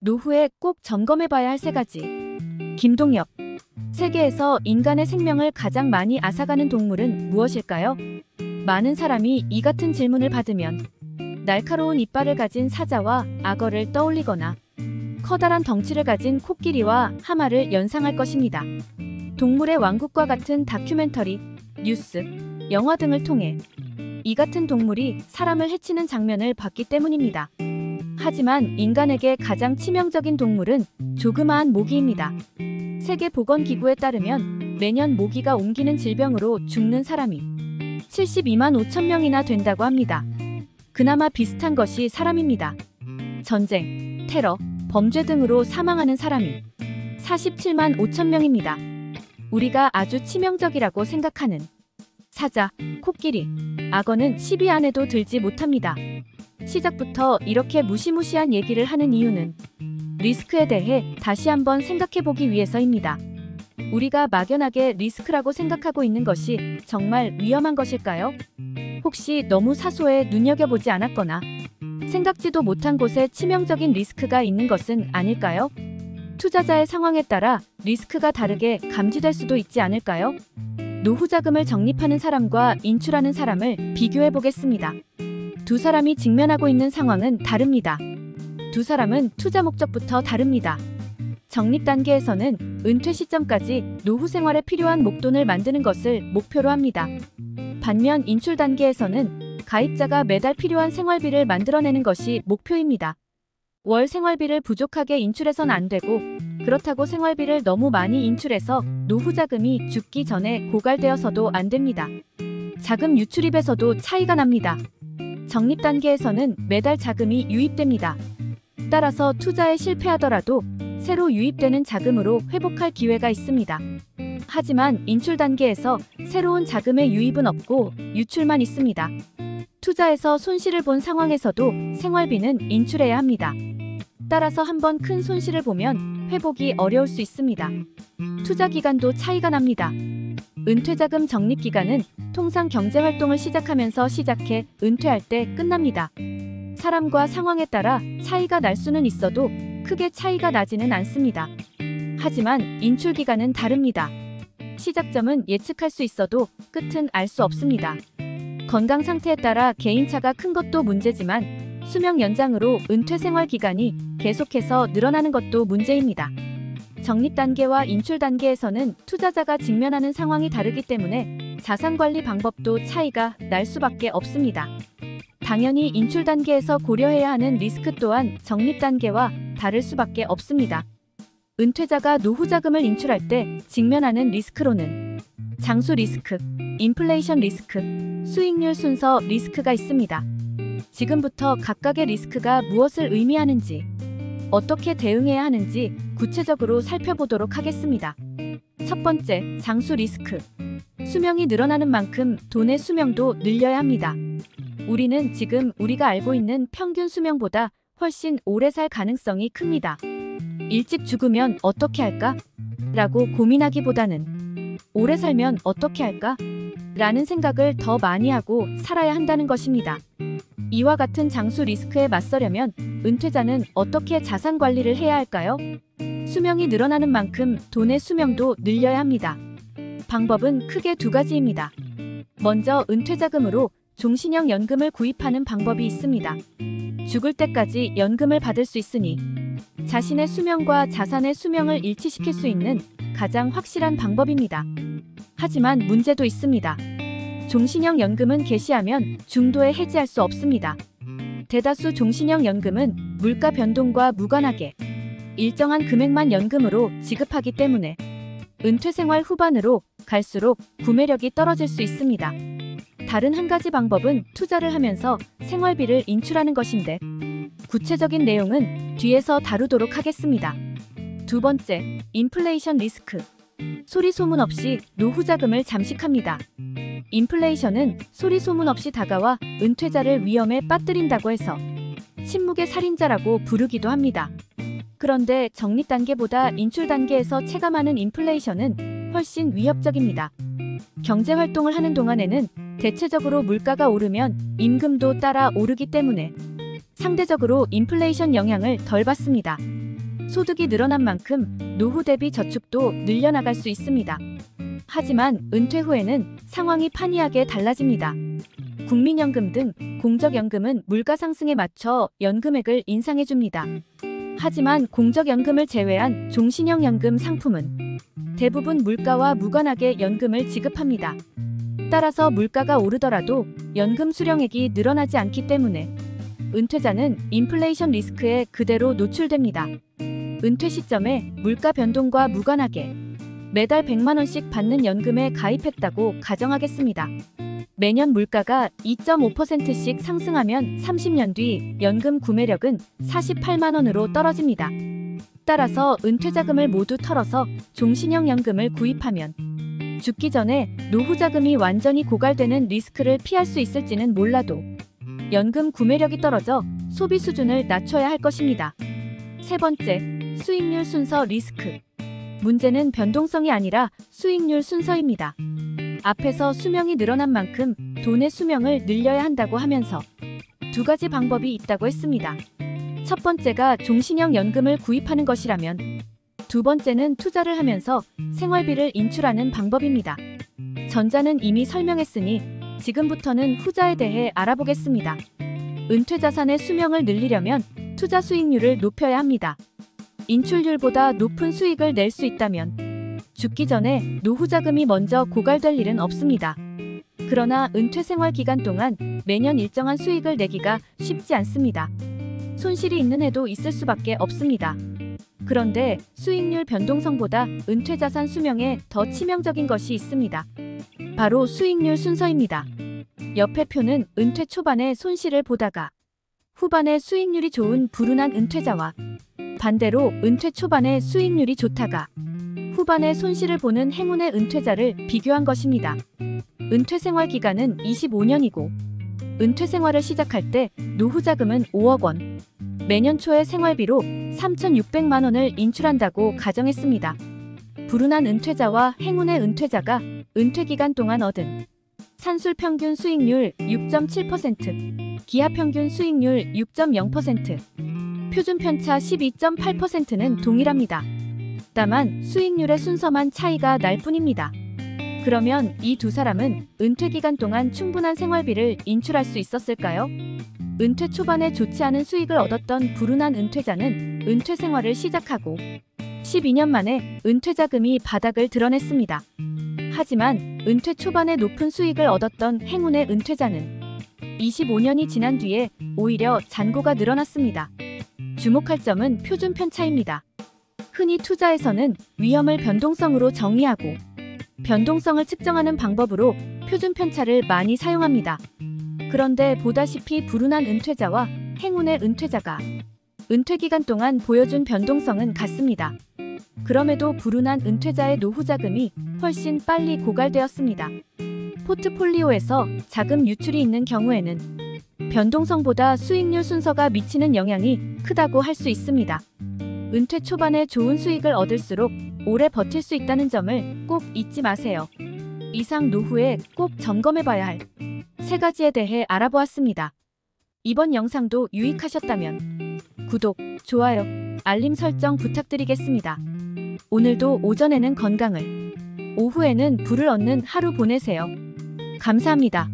노후에 꼭 점검해봐야 할 3가지. 김동엽. 세계에서 인간의 생명을 가장 많이 앗아가는 동물은 무엇일까요? 많은 사람이 이 같은 질문을 받으면 날카로운 이빨을 가진 사자와 악어를 떠올리거나 커다란 덩치를 가진 코끼리와 하마를 연상할 것입니다. 동물의 왕국과 같은 다큐멘터리, 뉴스, 영화 등을 통해 이 같은 동물이 사람을 해치는 장면을 봤기 때문입니다. 하지만 인간에게 가장 치명적인 동물은 조그마한 모기입니다. 세계보건기구에 따르면 매년 모기가 옮기는 질병으로 죽는 사람이 72만 5천 명이나 된다고 합니다. 그나마 비슷한 것이 사람입니다. 전쟁, 테러, 범죄 등으로 사망하는 사람이 47만 5천 명입니다. 우리가 아주 치명적이라고 생각하는 사자, 코끼리, 악어는 10위 안에도 들지 못합니다. 시작부터 이렇게 무시무시한 얘기를 하는 이유는 리스크에 대해 다시 한번 생각해보기 위해서입니다. 우리가 막연하게 리스크라고 생각하고 있는 것이 정말 위험한 것일까요? 혹시 너무 사소해 눈여겨보지 않았거나 생각지도 못한 곳에 치명적인 리스크가 있는 것은 아닐까요? 투자자의 상황에 따라 리스크가 다르게 감지될 수도 있지 않을까요? 노후 자금을 적립하는 사람과 인출하는 사람을 비교해 보겠습니다. 두 사람이 직면하고 있는 상황은 다릅니다. 두 사람은 투자 목적부터 다릅니다. 적립 단계에서는 은퇴 시점까지 노후 생활에 필요한 목돈을 만드는 것을 목표로 합니다. 반면 인출 단계에서는 가입자가 매달 필요한 생활비를 만들어내는 것이 목표입니다. 월 생활비를 부족하게 인출해선 안 되고, 그렇다고 생활비를 너무 많이 인출해서 노후 자금이 죽기 전에 고갈되어서도 안 됩니다. 자금 유출입에서도 차이가 납니다. 적립 단계에서는 매달 자금이 유입됩니다. 따라서 투자에 실패하더라도 새로 유입되는 자금으로 회복할 기회가 있습니다. 하지만 인출 단계에서 새로운 자금의 유입은 없고 유출만 있습니다. 투자에서 손실을 본 상황에서도 생활비는 인출해야 합니다. 따라서 한번 큰 손실을 보면 회복이 어려울 수 있습니다. 투자 기간도 차이가 납니다. 은퇴자금 적립 기간은 통상 경제활동을 시작하면서 시작해 은퇴할 때 끝납니다. 사람과 상황에 따라 차이가 날 수는 있어도 크게 차이가 나지는 않습니다. 하지만 인출 기간은 다릅니다. 시작점은 예측할 수 있어도 끝은 알 수 없습니다. 건강 상태에 따라 개인차가 큰 것도 문제지만 수명 연장으로 은퇴 생활 기간이 계속해서 늘어나는 것도 문제입니다. 적립 단계와 인출 단계에서는 투자자가 직면하는 상황이 다르기 때문에 자산 관리 방법도 차이가 날 수밖에 없습니다. 당연히 인출 단계에서 고려해야 하는 리스크 또한 적립 단계와 다를 수밖에 없습니다. 은퇴자가 노후 자금을 인출할 때 직면하는 리스크로는 장수 리스크, 인플레이션 리스크, 수익률 순서 리스크가 있습니다. 지금부터 각각의 리스크가 무엇을 의미하는지, 어떻게 대응해야 하는지 구체적으로 살펴보도록 하겠습니다. 첫 번째, 장수 리스크. 수명이 늘어나는 만큼 돈의 수명도 늘려야 합니다. 우리는 지금 우리가 알고 있는 평균 수명보다 훨씬 오래 살 가능성이 큽니다. 일찍 죽으면 어떻게 할까? 라고 고민하기보다는 오래 살면 어떻게 할까? 라는 생각을 더 많이 하고 살아야 한다는 것입니다. 이와 같은 장수 리스크에 맞서려면 은퇴자는 어떻게 자산 관리를 해야 할까요? 수명이 늘어나는 만큼 돈의 수명도 늘려야 합니다. 방법은 크게 2가지입니다. 먼저 은퇴자금으로 종신형 연금을 구입하는 방법이 있습니다. 죽을 때까지 연금을 받을 수 있으니 자신의 수명과 자산의 수명을 일치시킬 수 있는 가장 확실한 방법입니다. 하지만 문제도 있습니다. 종신형 연금은 개시하면 중도에 해지할 수 없습니다. 대다수 종신형 연금은 물가 변동과 무관하게 일정한 금액만 연금으로 지급하기 때문에 은퇴 생활 후반으로 갈수록 구매력이 떨어질 수 있습니다. 다른 한 가지 방법은 투자를 하면서 생활비를 인출하는 것인데, 구체적인 내용은 뒤에서 다루도록 하겠습니다. 두 번째, 인플레이션 리스크. 소리 소문 없이 노후 자금을 잠식합니다. 인플레이션은 소리 소문 없이 다가와 은퇴자를 위험에 빠뜨린다고 해서 침묵의 살인자라고 부르기도 합니다. 그런데 적립 단계보다 인출 단계에서 체감하는 인플레이션은 훨씬 위협적입니다. 경제 활동을 하는 동안에는 대체적으로 물가가 오르면 임금도 따라 오르기 때문에 상대적으로 인플레이션 영향을 덜 받습니다. 소득이 늘어난 만큼 노후 대비 저축도 늘려나갈 수 있습니다. 하지만 은퇴 후에는 상황이 판이하게 달라집니다. 국민연금 등 공적연금은 물가 상승에 맞춰 연금액을 인상해줍니다. 하지만 공적연금을 제외한 종신형연금 상품은 대부분 물가와 무관하게 연금을 지급합니다. 따라서 물가가 오르더라도 연금 수령액이 늘어나지 않기 때문에 은퇴자는 인플레이션 리스크에 그대로 노출됩니다. 은퇴 시점에 물가 변동과 무관하게 매달 100만 원씩 받는 연금에 가입했다고 가정하겠습니다. 매년 물가가 2.5%씩 상승하면 30년 뒤 연금 구매력은 48만 원으로 떨어집니다. 따라서 은퇴자금을 모두 털어서 종신형 연금을 구입하면 죽기 전에 노후 자금이 완전히 고갈되는 리스크를 피할 수 있을지는 몰라도 연금 구매력이 떨어져 소비 수준을 낮춰야 할 것입니다. 세 번째, 수익률 순서 리스크. 문제는 변동성이 아니라 수익률 순서입니다. 앞에서 수명이 늘어난 만큼 돈의 수명을 늘려야 한다고 하면서 두 가지 방법이 있다고 했습니다. 첫 번째가 종신형 연금을 구입하는 것이라면 두 번째는 투자를 하면서 생활비를 인출하는 방법입니다. 전자는 이미 설명했으니 지금부터는 후자에 대해 알아보겠습니다. 은퇴 자산의 수명을 늘리려면 투자 수익률을 높여야 합니다. 인출률보다 높은 수익을 낼 수 있다면 죽기 전에 노후 자금이 먼저 고갈될 일은 없습니다. 그러나 은퇴 생활 기간 동안 매년 일정한 수익을 내기가 쉽지 않습니다. 손실이 있는 해도 있을 수밖에 없습니다. 그런데 수익률 변동성보다 은퇴 자산 수명에 더 치명적인 것이 있습니다. 바로 수익률 순서입니다. 옆의 표는 은퇴 초반에 손실을 보다가 후반에 수익률이 좋은 불운한 은퇴자와 반대로 은퇴 초반에 수익률이 좋다가 후반에 손실을 보는 행운의 은퇴자를 비교한 것입니다. 은퇴 생활 기간은 25년이고 은퇴 생활을 시작할 때 노후 자금은 5억 원, 매년 초에 생활비로 3,600만 원을 인출한다고 가정했습니다. 불운한 은퇴자와 행운의 은퇴자가 은퇴 기간 동안 얻은 산술 평균 수익률 6.7%, 기하 평균 수익률 6.0%, 표준 편차 12.8%는 동일합니다. 다만 수익률의 순서만 차이가 날 뿐입니다. 그러면 이 두 사람은 은퇴 기간 동안 충분한 생활비를 인출할 수 있었을까요? 은퇴 초반에 좋지 않은 수익을 얻었던 불운한 은퇴자는 은퇴 생활을 시작하고 12년 만에 은퇴 자금이 바닥을 드러냈습니다. 하지만 은퇴 초반에 높은 수익을 얻었던 행운의 은퇴자는 25년이 지난 뒤에 오히려 잔고가 늘어났습니다. 주목할 점은 표준 편차입니다. 흔히 투자에서는 위험을 변동성으로 정의하고 변동성을 측정하는 방법으로 표준 편차를 많이 사용합니다. 그런데 보다시피 불운한 은퇴자와 행운의 은퇴자가 은퇴 기간 동안 보여준 변동성은 같습니다. 그럼에도 불운한 은퇴자의 노후 자금이 훨씬 빨리 고갈되었습니다. 포트폴리오에서 자금 유출이 있는 경우에는 변동성보다 수익률 순서가 미치는 영향이 크다고 할 수 있습니다. 은퇴 초반에 좋은 수익을 얻을수록 오래 버틸 수 있다는 점을 꼭 잊지 마세요. 이상 노후에 꼭 점검해봐야 할 세 가지에 대해 알아보았습니다. 이번 영상도 유익하셨다면 구독, 좋아요, 알림 설정 부탁드리겠습니다. 오늘도 오전에는 건강을, 오후에는 부를 얻는 하루 보내세요. 감사합니다.